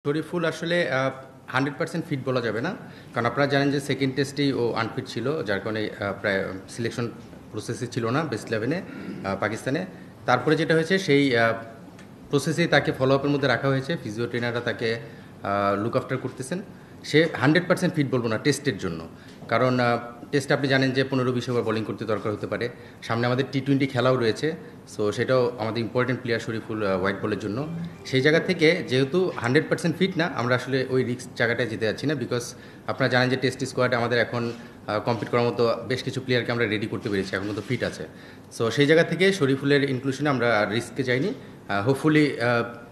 শরীফুল আসলে 100% ফিট বলা যাবে না, কারণ আপনারা জানেন যে সেকেন্ড টেস্টেই ও আনফিট ছিল, যার কারণে প্রায় সিলেকশন প্রসেসে ছিল না বেস্ট 11-এ পাকিস্তানে। তারপরে যেটা হয়েছে সেই প্রসেসেই তাকে ফলো আপের মধ্যে রাখা হয়েছে, ফিজিও ট্রেনাররা তাকে লুক আফটার করতেছেন। সে 100% ফিট বলবো না টেস্টের জন্য, কারণ টেস্টে আপনি জানেন যে 15-20 ওভার বোলিং করতে দরকার হতে পারে। সামনে আমাদের টি-20 খেলাও রয়েছে, সো সেটাও আমাদের ইম্পর্টেন্ট প্লেয়ার শরীফুল হোয়াইট বলের জন্য। সেই জায়গা থেকে যেহেতু 100% ফিট না, আমরা আসলে ওই রিস্ক জায়গাটায় যেতে যাচ্ছি না, বিকজ আপনারা জানেন যে টেস্ট স্কোয়াডে আমাদের এখন কম্পিট করার মতো বেশ কিছু প্লেয়ারকে আমরা রেডি করতে পেরেছি, এখন মতো ফিট আছে। সো সেই জায়গা থেকে শরীফুলের ইনক্লুশনে আমরা রিস্কে যাইনি। হোপফুলি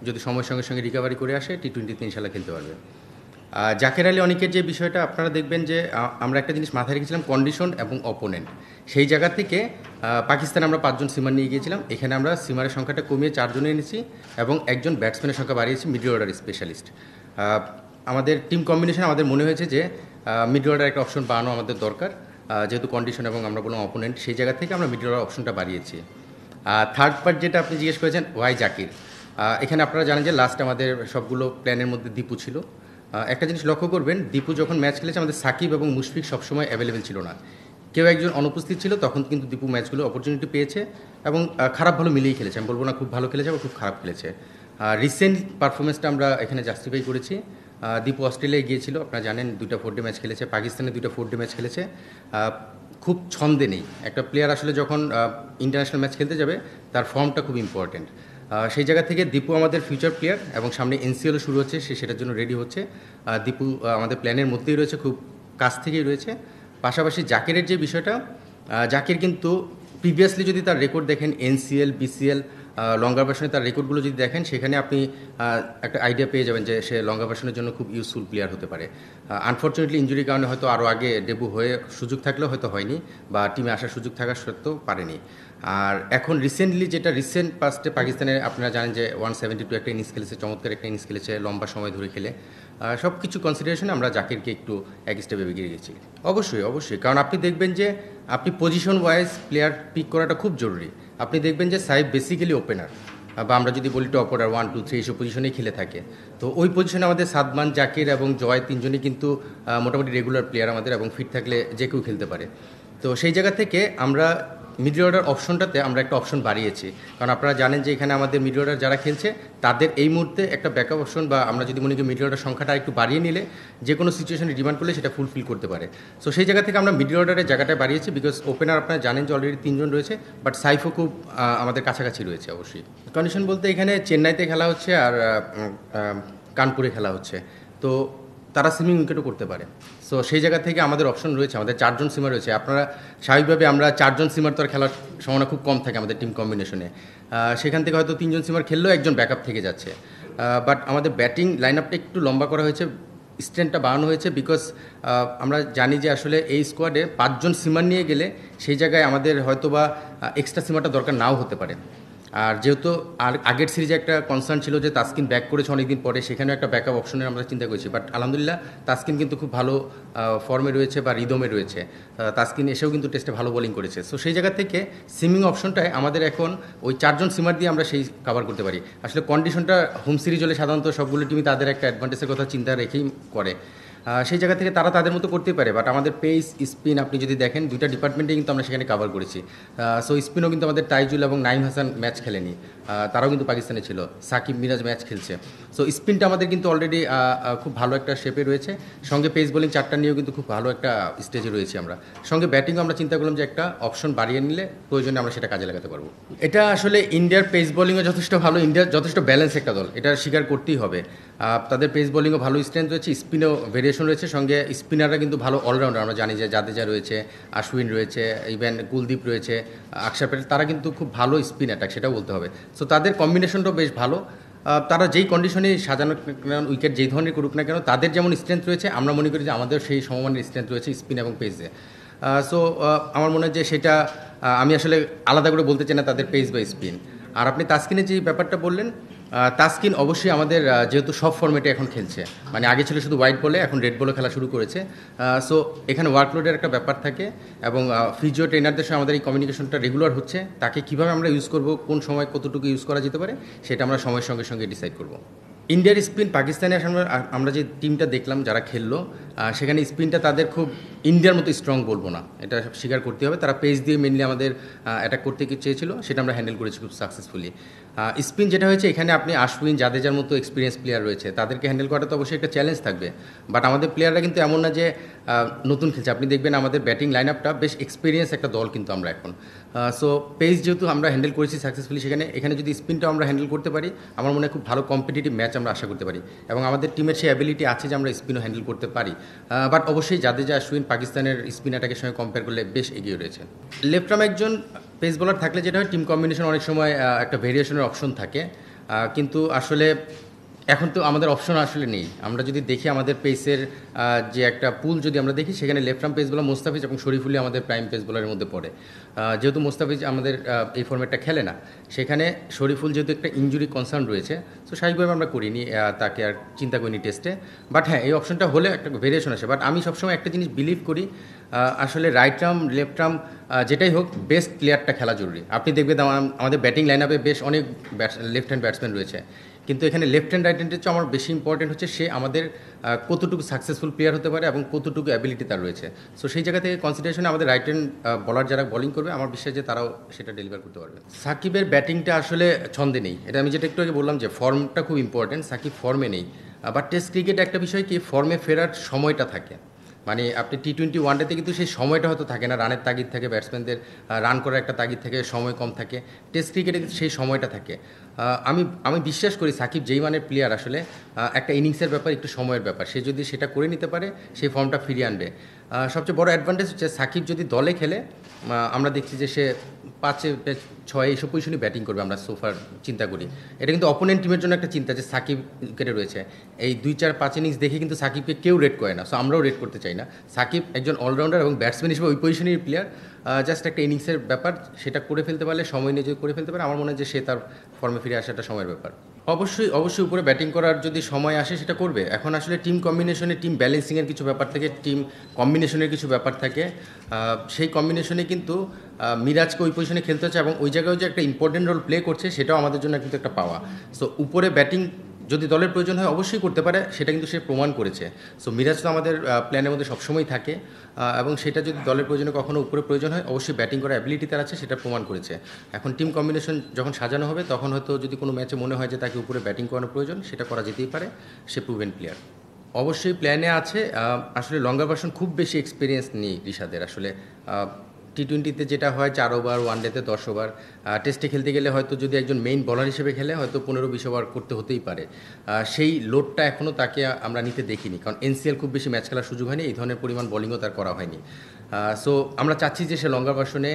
যদি সময়ের সঙ্গে সঙ্গে রিকভারি করে আসে টি-20-তে ইনশাল্লাহ খেলতে পারবে। জাকের আলী অনেকের যে বিষয়টা আপনারা দেখবেন যে আমরা একটা জিনিস মাথায় রেখেছিলাম, কন্ডিশন এবং অপোনেন্ট। সেই জায়গা থেকে পাকিস্তানে আমরা 5 জন সিমার নিয়ে গিয়েছিলাম, এখানে আমরা সিমারের সংখ্যাটা কমিয়ে 4 জনে এনেছি এবং একজন ব্যাটসম্যানের সংখ্যা বাড়িয়েছি, মিডল অর্ডার স্পেশালিস্ট। আমাদের টিম কম্বিনেশন আমাদের মনে হয়েছে যে মিডল অর্ডার একটা অপশন বাড়ানো আমাদের দরকার, যেহেতু কন্ডিশন এবং আমরা বললাম অপোনেন্ট, সেই জায়গা থেকে আমরা মিডল অর্ডার অপশনটা বাড়িয়েছি। থার্ড পার্ট যেটা আপনি জিজ্ঞেস করেছেন, ওয়াই জাকির, এখানে আপনারা জানেন যে লাস্ট আমাদের সবগুলো প্ল্যানের মধ্যে দীপু ছিল। একটা জিনিস লক্ষ্য করবেন, দীপু যখন ম্যাচ খেলেছে আমাদের সাকিব এবং মুশফিক সবসময় অ্যাভেলেবেল ছিল না, কেউ একজন অনুপস্থিত ছিল, তখন কিন্তু দীপু ম্যাচগুলো অপরচুনিটি পেয়েছে এবং খারাপ ভালো মিলিয়ে খেলেছে। আমি বলবো না খুব ভালো খেলেছে বা খুব খারাপ খেলেছে। রিসেন্ট পারফরমেন্সটা আমরা এখানে জাস্টিফাই করেছি। দীপু অস্ট্রেলিয়ায় গিয়েছিল, আপনারা জানেন 2টা 4-ডে ম্যাচ খেলেছে, পাকিস্তানে 2টা 4-ডে ম্যাচ খেলেছে। খুব ছন্দে নেই একটা প্লেয়ার, আসলে যখন ইন্টারন্যাশনাল ম্যাচ খেলতে যাবে তার ফর্মটা খুব ইম্পর্টেন্ট। সেই জায়গা থেকে দীপু আমাদের ফিউচার প্লেয়ার এবং সামনে এনসিএলও শুরু হচ্ছে, সে সেটার জন্য রেডি হচ্ছে। দীপু আমাদের প্ল্যানের মধ্যেই রয়েছে, খুব কাছ থেকেই রয়েছে। পাশাপাশি জাকিরের যে বিষয়টা, জাকির কিন্তু প্রিভিয়াসলি যদি তার রেকর্ড দেখেন, এনসিএল, বিসিএল, লঙ্গার ভার্সনে তার রেকর্ডগুলো যদি দেখেন, সেখানে আপনি একটা আইডিয়া পেয়ে যাবেন যে সে লঙ্গার ভার্সনের জন্য খুব ইউজফুল প্লেয়ার হতে পারে। আনফর্চুনেটলি ইঞ্জুরির কারণে হয়তো আরও আগে ডেবু হয়ে সুযোগ থাকলেও হয়তো হয়নি, বা টিমে আসার সুযোগ থাকার সত্ত্বেও পারেনি। আর এখন রিসেন্টলি যেটা রিসেন্ট পাস্টে পাকিস্তানে আপনারা জানেন যে 172 একটা ইনিংস খেলেছে, চমৎকার একটা ইনিংস খেলেছে, লম্বা সময় ধরে খেলে। সব কিছু কনসিডারেশনে আমরা জাকিরকে একটু এক স্টেপে এগিয়ে গেছি। অবশ্যই অবশ্যই, কারণ আপনি দেখবেন যে আপনি পজিশন ওয়াইজ প্লেয়ার পিক করাটা খুব জরুরি। আপনি দেখবেন যে সাহেব বেসিক্যালি ওপেনার, বা আমরা যদি বলি টপ অর্ডার 1, 2, 3 এইসব পজিশনেই খেলে থাকে। তো ওই পজিশনে আমাদের সাদমান, জাকির এবং জয় তিনজনই কিন্তু মোটামুটি রেগুলার প্লেয়ার আমাদের, এবং ফিট থাকলে যে কেউ খেলতে পারে। তো সেই জায়গা থেকে আমরা মিডল অর্ডার অপশনটাতে আমরা একটা অপশন বাড়িয়েছি, কারণ আপনারা জানেন যে এখানে আমাদের মিডল অর্ডার যারা খেলছে তাদের এই মুহূর্তে একটা ব্যাকআপ অপশন, বা আমরা যদি মনে করি মিডল অর্ডার সংখ্যাটা একটু বাড়িয়ে নিলে যে কোনো সিচুয়েশনে ডিমান্ড করলে সেটা ফুলফিল করতে পারে। সো সেই জায়গা থেকে আমরা মিডল অর্ডারের জায়গাটা বাড়িয়েছি, বিকজ ওপেনার আপনারা জানেন যে অলরেডি 3 জন রয়েছে, বাট সাইফও খুব আমাদের কাছাকাছি রয়েছে। অবশ্যই কন্ডিশন বলতে এখানে চেন্নাইতে খেলা হচ্ছে আর কানপুরে খেলা হচ্ছে, তো তারা সিমিং উইকেটও করতে পারে। সো সেই জায়গা থেকে আমাদের অপশন রয়েছে, আমাদের 4 জন সিমার রয়েছে। আপনারা স্বাভাবিকভাবে আমরা 4 জন সিমার তো আর খেলার সম্ভাবনা খুব কম থাকে আমাদের টিম কম্বিনেশনে, সেখান থেকে হয়তো 3 জন সিমার খেললেও একজন ব্যাকআপ থেকে যাচ্ছে। বাট আমাদের ব্যাটিং লাইন আপটা একটু লম্বা করা হয়েছে, স্ট্রেন্থটা বাড়ানো হয়েছে, বিকজ আমরা জানি যে আসলে এই স্কোয়াডে 5 জন সিমার নিয়ে গেলে সেই জায়গায় আমাদের হয়তোবা এক্সট্রা সিমারটা দরকার নাও হতে পারে। আর যেহেতু আগের সিরিজে একটা কনসার্ন ছিল যে তাসকিন ব্যাক করেছে অনেকদিন পরে, সেখানেও একটা ব্যাকআপ অপশনের আমরা চিন্তা করেছি। বাট আলহামদুলিল্লাহ তাসকিন কিন্তু খুব ভালো ফর্মে রয়েছে বা রিদমে রয়েছে, তাসকিন এসেও কিন্তু টেস্টে ভালো বোলিং করেছে। সো সেই জায়গা থেকে সিমিং অপশনটায় আমাদের এখন ওই 4 জন সিমার দিয়ে আমরা সেই কভার করতে পারি। আসলে কন্ডিশনটা হোম সিরিজ হলে সাধারণত সবগুলো টিমই তাদের একটা অ্যাডভান্টেজের কথা চিন্তা রেখেই করে, সেই জায়গা থেকে তারা তাদের মতো করতে পারে। বাট আমাদের পেস, স্পিন আপনি যদি দেখেন 2টা ডিপার্টমেন্টে কিন্তু আমরা সেখানে কভার করেছি। সো স্পিনও কিন্তু আমাদের তাইজুল এবং নাইম হাসান ম্যাচ খেলেনি, তারাও কিন্তু পাকিস্তানে ছিল, সাকিব মিরাজ ম্যাচ খেলছে। সো স্পিনটা আমাদের কিন্তু অলরেডি খুব ভালো একটা শেপে রয়েছে, সঙ্গে পেস বোলিং 4টা নিয়েও কিন্তু খুব ভালো একটা স্টেজে রয়েছে আমরা। সঙ্গে ব্যাটিংও আমরা চিন্তা করলাম যে একটা অপশন বাড়িয়ে নিলে প্রয়োজনে আমরা সেটা কাজে লাগাতে পারবো। এটা আসলে ইন্ডিয়ার পেস বোলিংও যথেষ্ট ভালো, ইন্ডিয়ার যথেষ্ট ব্যালেন্স একটা দল, এটা স্বীকার করতেই হবে। তাদের পেস বোলিংও ভালো স্ট্রেংথ রয়েছে, স্পিনও ভেরিয়েশন রয়েছে, সঙ্গে স্পিনাররা কিন্তু ভালো অলরাউন্ডার। আমরা জানি যে জাদেজা রয়েছে, আশ্বিন রয়েছে, ইভেন কুলদীপ রয়েছে, আকসার প্যাটেল, তারা কিন্তু খুব ভালো স্পিন অ্যাটাক, সেটাও বলতে হবে। সো তাদের কম্বিনেশনটাও বেশ ভালো। তারা যেই কন্ডিশনে সাজানো উইকেট যেই ধরনের করুক না কেন, তাদের যেমন স্ট্রেংথ রয়েছে, আমরা মনে করি যে আমাদের সেই সমমানের স্ট্রেংথ রয়েছে স্পিন এবং পেসে। সো আমার মনে হয় যে সেটা আমি আসলে আলাদা করে বলতে চাই না তাদের পেস বা স্পিন। আর আপনি তাসকিনের যে ব্যাপারটা বললেন, তাসকিন অবশ্যই আমাদের যেহেতু সব ফর্মেটে এখন খেলছে, মানে আগে ছিল শুধু হোয়াইট বলে, এখন রেড বলে খেলা শুরু করেছে। সো এখানে ওয়ার্কলোডের একটা ব্যাপার থাকে, এবং ফিজিও ট্রেনারদের সঙ্গে আমাদের এই কমিউনিকেশনটা রেগুলার হচ্ছে। তাকে কীভাবে আমরা ইউজ করব, কোন সময় কতটুকু ইউজ করা যেতে পারে, সেটা আমরা সময়ের সঙ্গে সঙ্গে ডিসাইড করব। ইন্ডিয়ার স্পিন পাকিস্তানে আসলে আমরা যে টিমটা দেখলাম যারা খেললো সেখানে স্পিনটা তাদের খুব ইন্ডিয়ার মতো স্ট্রং বলবো না, এটা স্বীকার করতে হবে। তারা পেস দিয়ে মেনলি আমাদের অ্যাটাক করতে চেয়েছিল, সেটা আমরা হ্যান্ডেল করেছি খুব সাকসেসফুলি। স্পিন যেটা হয়েছে এখানে আপনি আশ্বিন জাদেজার মতো এক্সপিরিয়েন্স প্লেয়ার রয়েছে, তাদেরকে হ্যান্ডেল করাটা তো অবশ্যই একটা চ্যালেঞ্জ থাকবে। বাট আমাদের প্লেয়াররা কিন্তু এমন না যে নতুন খেলছে, আপনি দেখবেন আমাদের ব্যাটিং লাইন আপটা বেশ এক্সপিরিয়েন্স একটা দল কিন্তু আমরা এখন। সো পেস যেহেতু আমরা হ্যান্ডেল করেছি সাকসেসফুলি, এখানে যদি স্পিনটাও আমরা হ্যান্ডেল করতে পারি আমার মনে হয় খুব ভালো কম্পিটিটিভ ম্যাচ আমরা আশা করতে পারি, এবং আমাদের টিমের সেই অ্যাবিলিটি আছে যে আমরা স্পিনও হ্যান্ডেল করতে পারি। বাট অবশ্যই জাদেজা আশ্বিন পাকিস্তানের স্পিন অ্যাটাকের সঙ্গে কম্পেয়ার করলে বেশ এগিয়ে রয়েছে। লেফট আর্ম একজন পেস বোলার থাকলে যেটা হয় টিম কম্বিনেশন অনেক সময় একটা ভেরিয়েশনের অপশন থাকে, কিন্তু আসলে এখন তো আমাদের অপশন আসলে নেই। আমরা যদি দেখি আমাদের পেসের যে একটা পুল যদি আমরা দেখি, সেখানে left arm pace bowler Mustafiz এবং শরীফুলি আমাদের প্রাইম পেস বোলারের মধ্যে পড়ে। যেহেতু মোস্তাফিজ আমাদের এই ফর্মেটটা খেলে না, সেখানে শরীফুল যেহেতু একটা ইনজুরি কনসার্ন রয়েছে, তো স্বাভাবিকভাবে আমরা করিনি, তাকে আর চিন্তা করিনি টেস্টে। বাট হ্যাঁ, এই অপশনটা হলে একটা ভেরিয়েশন আসে। বাট আমি সবসময় একটা জিনিস বিলিভ করি, আসলে রাইট আর্ম লেফট আর্ম যেটাই হোক বেস্ট প্লেয়ারটা খেলা জরুরি। আপনি দেখবেন আমাদের ব্যাটিং লাইন আপে বেশ অনেক লেফট হ্যান্ড ব্যাটসম্যান রয়েছে, কিন্তু এখানে লেফট হ্যান্ড রাইট হ্যান্ডের চেয়ে আমার বেশি ইম্পর্টেন্ট হচ্ছে সে আমাদের কতটুকু সাকসেসফুল প্লেয়ার হতে পারে এবং কতটুকু অ্যাবিলিটি তার রয়েছে। সো সেই জায়গা থেকে কনসিডারেশনে আমাদের রাইট হ্যান্ড বলার যারা বোলিং করবে আমার বিশ্বাস যে তারাও সেটা ডেলিভার করতে পারবে। সাকিবের ব্যাটিংটা আসলে ছন্দে নেই, এটা আমি যেটা একটু আগে বললাম যে ফর্মটা খুব ইম্পর্টেন্ট, সাকিব ফর্মে নেই। বাট টেস্ট ক্রিকেট একটা বিষয় কি, ফর্মে ফেরার সময়টা থাকে। মানে আপনি টি-20 ওয়ানডেতে কিন্তু সেই সময়টা হয়তো থাকে না, রানের তাগিদ থাকে, ব্যাটসম্যানদের রান করার একটা তাগিদ থাকে, সময় কম থাকে। টেস্ট ক্রিকেটে কিন্তু সেই সময়টা থাকে। আমি বিশ্বাস করি সাকিব যেই মানের প্লেয়ার, আসলে একটা ইনিংসের ব্যাপার, একটু সময়ের ব্যাপার, সে যদি সেটা করে নিতে পারে সেই ফর্মটা ফিরিয়ে আনবে। সবচেয়ে বড় অ্যাডভান্টেজ হচ্ছে সাকিব যদি দলে খেলে, আমরা দেখছি যে সে 5-6 এইসব পজিশনে ব্যাটিং করবে, আমরা সোফার চিন্তা করি। এটা কিন্তু অপোনেন্ট টিমের জন্য একটা চিন্তা যে সাকিব উইকেটে রয়েছে। এই 2-4-5 ইনিংস দেখে কিন্তু সাকিবকে কেউ রেট করে না, সো আমরাও রেট করতে চাই না। সাকিব একজন অলরাউন্ডার এবং ব্যাটসম্যান হিসেবে ওই পজিশনের প্লেয়ার, জাস্ট একটা ইনিংসের ব্যাপার, সেটা করে ফেলতে পারলে, সময় নিয়ে যদি করে ফেলতে পারে, আমার মনে হয় যে সে তার ফর্মে ফিরে আসাটা সময়ের ব্যাপার। অবশ্যই উপরে ব্যাটিং করার যদি সময় আসে সেটা করবে। এখন আসলে টিম কম্বিনেশনে, টিম ব্যালেন্সিংয়ের কিছু ব্যাপার থাকে, টিম কম্বিনেশনের কিছু ব্যাপার থাকে। সেই কম্বিনেশনে কিন্তু মিরাজকে ওই পজিশনে খেলতে হচ্ছে, এবং ওই জায়গায় যে একটা ইম্পর্টেন্ট রোল প্লে করছে সেটাও আমাদের জন্য কিন্তু একটা পাওয়া। সো উপরে ব্যাটিং যদি দলের প্রয়োজন হয় অবশ্যই করতে পারে, সেটা কিন্তু সে প্রমাণ করেছে। সো মিরাজ তো আমাদের প্ল্যানের মধ্যে সবসময় থাকে, এবং সেটা যদি দলের প্রয়োজনে কখনো উপরে প্রয়োজন হয় অবশ্যই ব্যাটিং করার অ্যাবিলিটি তার আছে, সেটা প্রমাণ করেছে। এখন টিম কম্বিনেশন যখন সাজানো হবে তখন হয়তো যদি কোনো ম্যাচে মনে হয় যে তাকে উপরে ব্যাটিং করানোর প্রয়োজন, সেটা করা যেতেই পারে, সে প্রুভেন প্লেয়ার। অবশ্যই প্ল্যানে আছে। আসলে লঙ্গার ভার্সন খুব বেশি এক্সপিরিয়েন্স নেই ঋষাদের। আসলে টি-20তে যেটা হয় 4 ওভার, ওয়ানডেতে 10 ওভার, টেস্টে খেলতে গেলে হয়তো যদি একজন মেইন বলার হিসেবে খেলে হয়তো 15-20 ওভার করতে হতেই পারে। সেই লোডটা এখনও তাকে আমরা নিতে দেখিনি, কারণ এনসিএল খুব বেশি ম্যাচ খেলার সুযোগ হয়নি, এই ধরনের পরিমাণ বোলিংও তার করা হয়নি। সো আমরা চাচ্ছি যে সে লঙ্গার ভার্সনে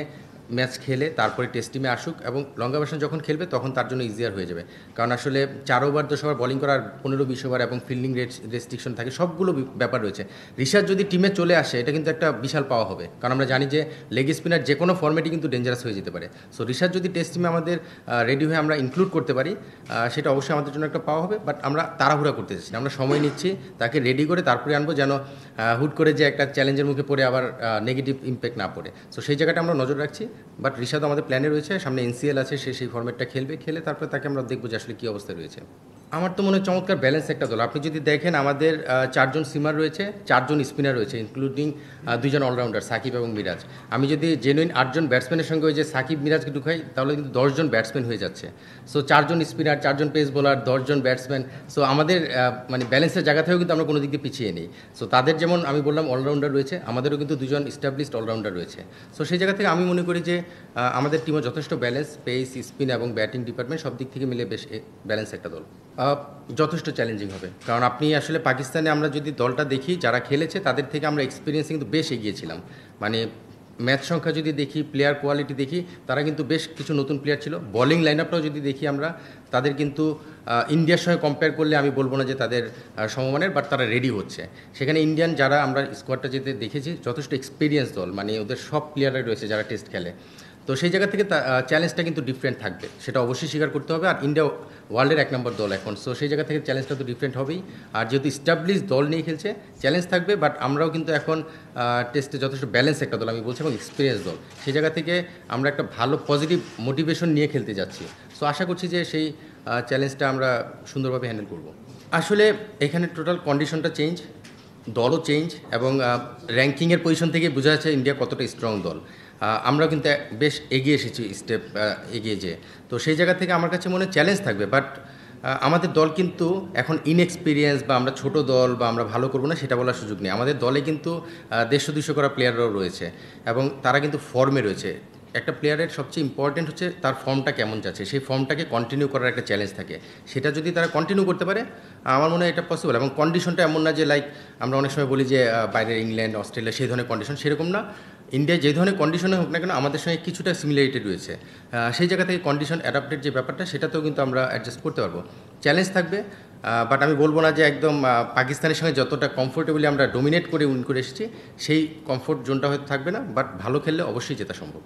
ম্যাচ খেলে তারপরে টেস্ট টিমে আসুক, এবং লঙ্গা ভার্সন যখন খেলবে তখন তার জন্য ইজিয়ার হয়ে যাবে। কারণ আসলে 4 ওভার 10 ওভার বোলিং করার 15-20 ওভার এবং ফিল্ডিং রেস্ট্রিকশন থাকে, সবগুলো ব্যাপার রয়েছে। ঋষাদ যদি টিমে চলে আসে এটা কিন্তু একটা বিশাল পাওয়া হবে, কারণ আমরা জানি যে লেগ স্পিনার যে কোনো ফর্মেটই কিন্তু ডেঞ্জারাস হয়ে যেতে পারে। সো ঋষাদ যদি টেস্ট টিমে আমাদের রেডি হয়ে আমরা ইনক্লুড করতে পারি, সেটা অবশ্যই আমাদের জন্য একটা পাওয়া হবে। বাট আমরা তাড়াহুড়া করতে চাচ্ছি না, আমরা সময় নিচ্ছি, তাকে রেডি করে তারপরে আনবো, যেন হুট করে যে একটা চ্যালেঞ্জের মুখে পড়ে আবার নেগেটিভ ইম্প্যাক্ট না পড়ে। সো সেই জায়গাটা আমরা নজর রাখছি। বাট ঋষাদ আমাদের প্ল্যানে রয়েছে, সামনে এনসিএল আছে, সে সেই ফর্মেটটা খেলে তারপরে তাকে আমরা দেখবো যে আসলে কী অবস্থায় রয়েছে। আমার তো মনে হয় চমৎকার ব্যালেন্স একটা দল। আপনি যদি দেখেন আমাদের 4 জন সিমার রয়েছে, 4 জন স্পিনার রয়েছে, ইনক্লুডিং 2 জন অলরাউন্ডার সাকিব এবং মিরাজ। আমি যদি জেনুইন 8 জন ব্যাটসম্যানের সঙ্গে ওই যে সাকিব মিরাজকে ঢুকাই তাহলে কিন্তু 10 জন ব্যাটসম্যান হয়ে যাচ্ছে। সো 4 জন স্পিনার, 4 জন পেস বোলার, 10 জন ব্যাটসম্যান। সো আমাদের মানে ব্যালেন্সের জায়গা থেকেও কিন্তু আমরা কোনো দিক দিয়ে পিছিয়ে নেই। সো তাদের যেমন আমি বললাম অলরাউন্ডার রয়েছে, আমাদেরও কিন্তু 2 জন এস্টাবলিশড অলরাউন্ডার রয়েছে। সো সেই জায়গা থেকে আমি মনে করি যে আমাদের টিমও যথেষ্ট ব্যালেন্স, পেস, স্পিন এবং ব্যাটিং ডিপার্টমেন্ট সব দিক থেকে মিলে বেশ ব্যালেন্স একটা দল। যথেষ্ট চ্যালেঞ্জিং হবে, কারণ আপনি আসলে পাকিস্তানে আমরা যদি দলটা দেখি যারা খেলেছে তাদের থেকে আমরা এক্সপিরিয়েন্সে কিন্তু বেশ এগিয়েছিলাম। মানে ম্যাচ সংখ্যা যদি দেখি, প্লেয়ার কোয়ালিটি দেখি, তারা কিন্তু বেশ কিছু নতুন প্লেয়ার ছিল। বোলিং লাইন আপটাও যদি দেখি আমরা, তাদের কিন্তু ইন্ডিয়ার সঙ্গে কম্পেয়ার করলে আমি বলবো না যে তাদের সমমানের, বাট তারা রেডি হচ্ছে। সেখানে ইন্ডিয়ান যারা আমরা স্কোয়াডটা যেতে দেখেছি যথেষ্ট এক্সপিরিয়েন্স দল, মানে ওদের সব প্লেয়াররাই রয়েছে যারা টেস্ট খেলে। তো সেই জায়গা থেকে চ্যালেঞ্জটা কিন্তু ডিফারেন্ট থাকবে, সেটা অবশ্যই স্বীকার করতে হবে। আর ইন্ডিয়া ওয়ার্ল্ডের 1 নম্বর দল এখন, সো সেই জায়গা থেকে চ্যালেঞ্জটা তো ডিফারেন্ট হবেই। আর যেহেতু স্টাবলিশ দল নিয়ে খেলছে, চ্যালেঞ্জ থাকবে। বাট আমরাও কিন্তু এখন টেস্টে যথেষ্ট ব্যালেন্স একটা দল আমি বলছি, এবং এক্সপিরিয়েন্স দল। সেই জায়গা থেকে আমরা একটা ভালো পজিটিভ মোটিভেশন নিয়ে খেলতে যাচ্ছি। সো আশা করছি যে সেই চ্যালেঞ্জটা আমরা সুন্দরভাবে হ্যান্ডেল করব। আসলে এখানে টোটাল কন্ডিশনটা চেঞ্জ, দলও চেঞ্জ এবং র্যাঙ্কিংয়ের পজিশন থেকে বোঝা যাচ্ছে ইন্ডিয়া কতটা স্ট্রং দল। আমরা কিন্তু বেশ এগিয়ে এসেছি স্টেপ এগিয়ে যেয়ে। তো সেই জায়গা থেকে আমার কাছে মনে হয় চ্যালেঞ্জ থাকবে, বাট আমাদের দল কিন্তু এখন ইনএক্সপিরিয়েন্স বা আমরা ছোট দল বা আমরা ভালো করবো না সেটা বলার সুযোগ নেই। আমাদের দলে কিন্তু 150-200 করা প্লেয়াররাও রয়েছে এবং তারা কিন্তু ফর্মে রয়েছে। একটা প্লেয়ারের সবচেয়ে ইম্পর্টেন্ট হচ্ছে তার ফর্মটা কেমন যাচ্ছে, সেই ফর্মটাকে কন্টিনিউ করার একটা চ্যালেঞ্জ থাকে। সেটা যদি তারা কন্টিনিউ করতে পারে আমার মনে হয় এটা পসিবল। এবং কন্ডিশনটা এমন না যে লাইক আমরা অনেক সময় বলি যে বাইরের ইংল্যান্ড অস্ট্রেলিয়া সেই ধরনের কন্ডিশন, সেরকম না। ইন্ডিয়া যে ধরনের কন্ডিশনে হোক না কেন আমাদের সঙ্গে কিছুটা সিমিলারিটি রয়েছে। সেই জায়গা থেকে কন্ডিশন অ্যাডাপ্টেড যে ব্যাপারটা সেটাতেও কিন্তু আমরা অ্যাডজাস্ট করতে পারবো। চ্যালেঞ্জ থাকবে, বাট আমি বলবো না যে একদম পাকিস্তানের সঙ্গে যতটা কমফোর্টেবলি আমরা ডোমিনেট করে উইন করে এসেছি সেই কমফোর্ট জোনটা হয়তো থাকবে না, বাট ভালো খেললে অবশ্যই জেতা সম্ভব।